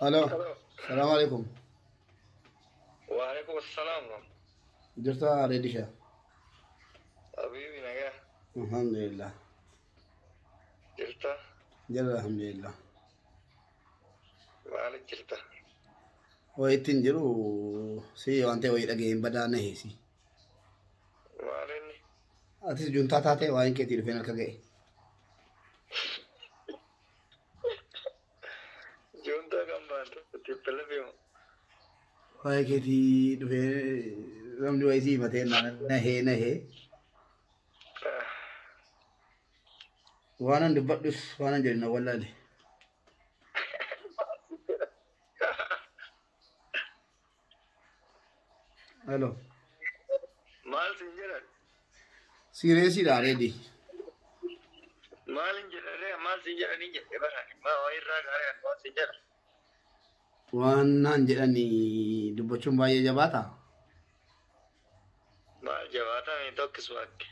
الو السلام عليكم. وعليكم السلام. جرتا ريدي شا. حبيبي نجاح. الحمد لله. جلتا. جل الحمد لله. مالك جلتا. ويتنجرو سي وانت ويد اجين بدانا هيسي. مالني. أتيس جونتا تاتي وين كتير فينا كجي. جونتا كم بانت تبلا بيو. وين كتير في رم دو ايسي متين نه وانا دبدس وانا جرينا ولا لي. الو. مال سنجرا. سيريسي لا ريدي. مال سنجرا مال سنجرا نيجي. ما وين راك عليه مال سنجرا. وانا جراني دبچون باي جباتا. مال جواتا من توكس واك.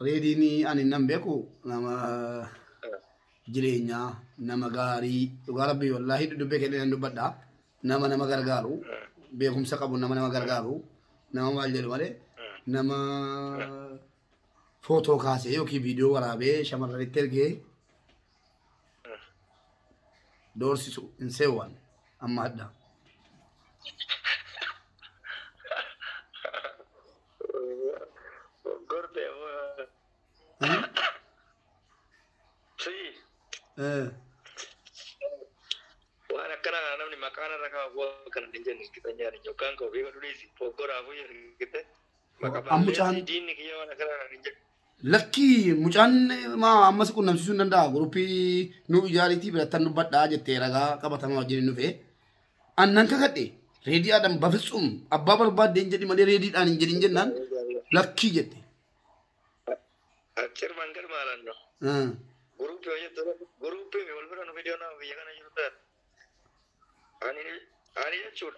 ريدي ني أنا نمبيكو نما جرينيا نما غاري غاربي والله دبك اللي ندبدا نما غرغارو بيكم سقبو نما غرغارو نما مالجل مالي نما فوتو كاسي يوكي فيديو ورابي شمر ريترغي دورسي انسيوان اما هدا وانا كنا نمني مكان ركا هو كان نجن kita nyari jokan ko bigo dulu si pokor aku ya kita amucan din ni kiyo na kana nijak لكي مجان ما أما سكون نمسون نندا غروبي نو إجارتي برتان نبض داج تيراغا كبتا ما وجري نوفي أنن كغتي ريدي آدم بفسوم أبا برباد دين جدي مالي ريدي آن جرين جنان لكي جتي أكثر مانكر مالان نو غروبي وجه ترى غروبي مولبرا نو فيديو نا ويجانا يروتر أني يشود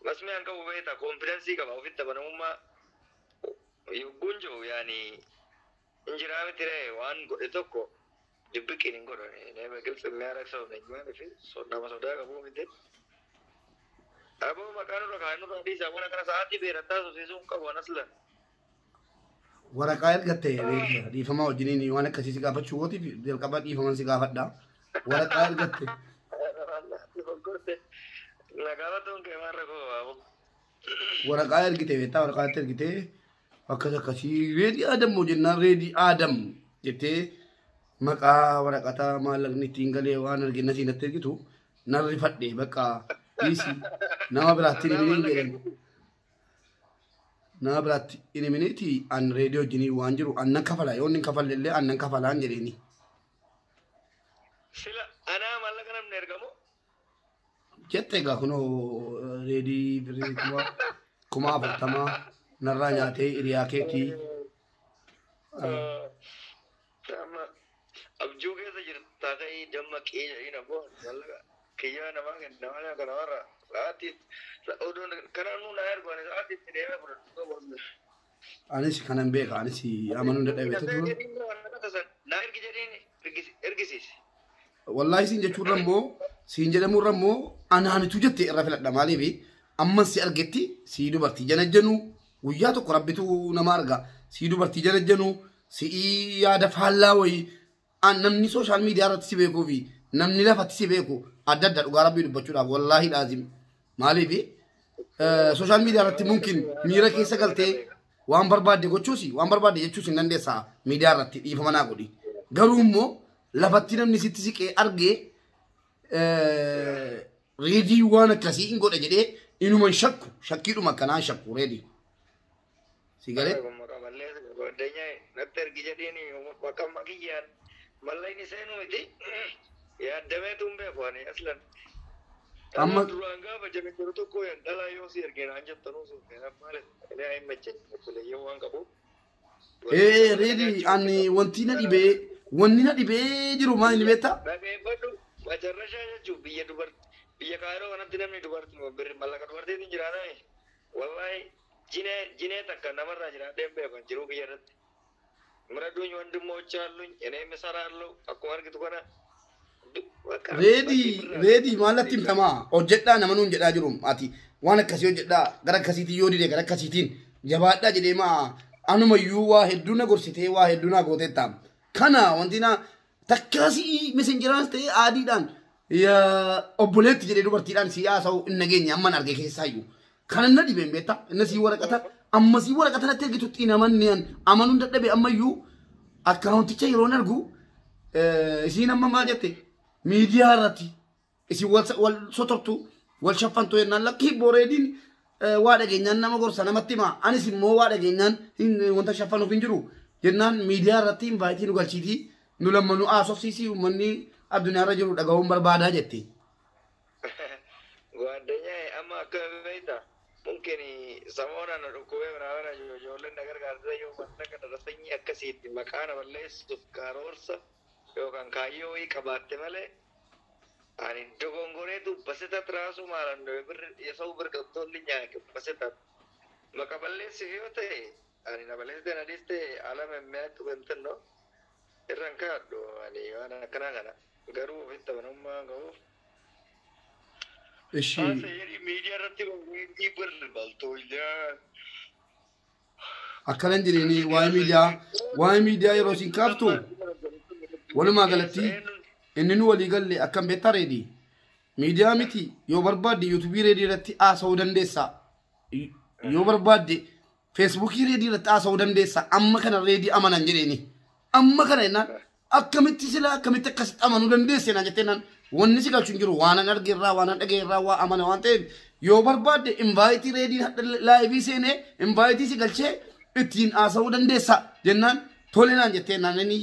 بس मैं अंका वो ये था कॉन्फिडेंस ही का बावि था बना उम्मा يقولوا يعني إنجرام ترى وان قلتو كو دبكين إنقول أنا بقول في ميارك سو نجمع في صورنا ما صورة كابو ميته أبو مكانو ركانو رادي سامونا كنا ساعتي بيرتا سوسيسون كابو نسلا ورقايل قتة دي فما وجنيني وانا كسيسي قافت شوتي ديال قبات دي فما سي قافت دا ورقايل قتة لقابتهم كمان ركوا أبو ورقايل قتة بيتا ورقايل قتة أكذا كسي ريدي آدم موجنا ريدي آدم جتة مكا ورقاتا مالك نتينغالي وانا رجنا سي نتري كتو نرفت دي بكا إيسي نما براتي نمين جرين نما براتي نمينتي أن راديو جني وانجرو أنن كفلا يونن كفل لله أنن كفلان جريني سلا أنا مالك أنا منرجمو جتة كأنه ريدي كما برتما نرانيا تي رياكي تي sama abjuge se jirta kai jamma kiya ina bo wallaga kiya na magan na wala kana wara ati odon kana nu na er gone ati tebe bro to bo أنا شيء كان بيك أنا شيء أمانون ده بيته تقول na er gijeni ergisis والله سينجا شورمو سينجا لمورمو أنا هني توجت رافل الدمالي بي أما سيرجتي سيدو برتي جنجنو وياتو قربتو نمارجا سيدو برتي جنجنو سي يا دفعلا وي أن نمني سوشيال ميديا رتسيبكو في نمني لا فتسيبكو أدد الغرابي بتشولا والله لازم مالي بي سوشيال ميديا رت ممكن ميرا كيسا قلتي وان برباد دي تشوسي وان برباد دي تشوسي نندي سا ميديا رت يفهمنا قولي غرومو لفتينا من ستيسيك أرجع ريدي وانا كسي إنقول أجدي إنه من شكيرو مكانان شكو ريدي سيجارة denya nater gijadini makam magian malai ni senu iti ya deme tumbe kwani aslan amma duranga bajabe kuruto ko ya dala yo sir gen anja tanu so kena male ele ay meche kule yo wanga bo redi ani wontina dibe jiru ma ni beta babe badu bajarasha ju biya dubar biya karo anatina ni dubar ber malaka dubar de jirana wallahi jine takka namarra jira dembe ban jiru biyarat mara duñ wonde mo cialluñ ene mi sarallo akko war gitu kona Redi maalatti himtamaa hojjedhaa nama nuun jedhaa jiru ati waan akkasii hojjedhaa gara akkasiitiin yoo dide gara akkasiitiin jabaadhaa jedhee maa anumayyuu waa hedduu na gorsitee waa hedduu na gooteetta kana wanti na takkaasii messenjeraas ta'ee aadiidhaan obboleetti jedhee dubartiidhaan si haasa'u hin nageenya amman argee keessaayyuu kana na dhibeen beektaa inni sii waraqata amma sii waraqata natti ergitutti namanni amanuun dadhabe ammayyuu akkaawunticha yeroon argu isiin amma maal jette miidiyaa irratti isin wal sotortu wal shaffantu yennaan lakkii boreediin waa dhageenyaan nama gorsa namatti himaa anis immoo waa dhageenyaan wanta shaffanuuf hin jiru jennaan miidiyaa irratti invaayitii nu galchiitii nu lammanuu haasofsiisii uummanni addunyaa irra jiru dhaga'uun barbaadaa jette. Guadanya amma akka beekta mungkin samoonaan dhukkubee biraawwana ijoolleen na gargaarsa yoo wanta kana rasanyii akkasiitti maqaana balleessuuf karoorsa yookaan kaayyoo wayii qabaatte malee ani dogongoree dubbaseta tiraasu maalan yesau birqabtoonni nyaake baseta maka balleessi yoo ta'e ani na balleessite na dhiste alama emmeetu bentenno irran kaadho ani waan akkana kana garuu ofitti amanamummaa gahuuf Ishi media irratti wanti balbaltoo ilaa akkanan jireeni waa'ee miidiyaa yeroo isin kaaftu walumaa galatti inni nu walii galle akkam beektaa Redi miidiyaa miti yoo barbaadde yuutuubii Redi irratti haasa'uu dandeessa yoo barbaadde feesbuukii Redi irratti haasa'uu dandeessa amma kana Redi amanan jedheeni amma kana jennaan akkamitti sila akkamitti akkasitti amanuu dandeesse naan jettee naan wanni si galchuun jiru waan an argeerraa waan an dhageerraa waa amana waan ta'eef yoo barbaadde invaayitii Redi laayivii seenee invaayitii si galchee ittiin haasa'uu dandeessa jennaan tole naan jettee naan inni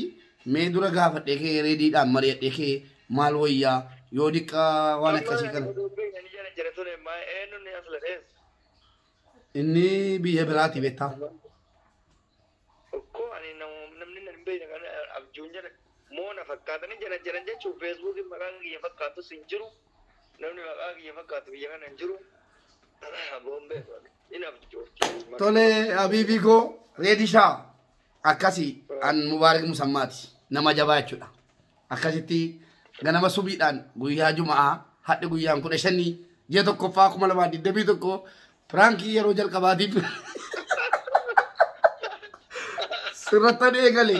mee dura gaafadhee kee Rediidhaan mari'adhee kee maal wayyaa yoo diqqaa waan akkasii kana. Inni biyya biraati beektaa. Moona fakkaatanii jiran jechuun feesbuukiin maqaan kiyya fakkaatu sin jiru namni maqaa kiyya fakkaatu biyya kana hin jiru boombee inni abjuuti. Tole Habiibii koo Redi shaa akkasii an Mubaarak Musammaati nama jabaa jechuudha. Akkasitti ganama subiidhaan guyyaa Juma'aa hadhi guyyaan 15 ji'a tokkoffaa 2021 firaankii yeroo jalqabaatiif sirrattan eegale.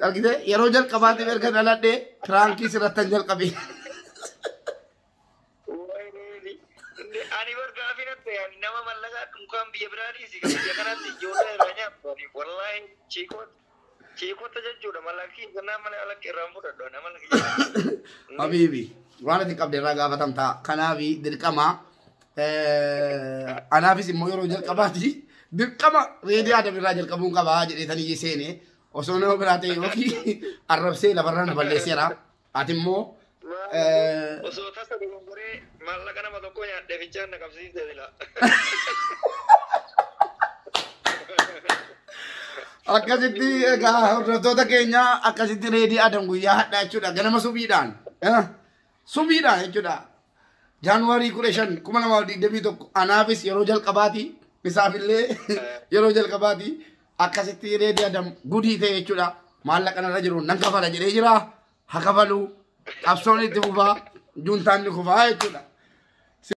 Argite yeroo jalqabaatiif erga dhaladhee firaankii sirrattan jalqabe. Ani bargaafi natte nama mallaqa dunkaan biyya biraadhiisi biyya kanatti ijoollee irraa nyaatu wallaahi chiikota jechuudha mallaqii kanaa mana alakki irraan fudhadhu nama Habiibi waan ati qabde irraa gaafatamtaa kanaafi dirqama anaafis immoo yeroo jalqabaati dirqama Redi Adam irraa jalqabuun qabaa jedheetanii seene osoo nama biraa ta'e yookiin arrabsee lafarraa na balleesseera ati immoo osoo tasa dogongoree maallaqa nama tokko nyaadhee fichaan na qabsiisee jira. Akkasitti egaa hordoftoota keenya akkasitti Redi Adam guyyaa hadhaa jechuudha ganama subiidhaan jechuudha Jaanuwaarii 15 2021 anaafis yeroo jalqabaati isaafillee yeroo jalqabaati akkasitti Redi Adam gudii ta'e jechuudha maallaqa narra jiru nan kafala jedhee jira haa kafalu qabsoon itti fufaa juntaan ni kufaa jechuudha.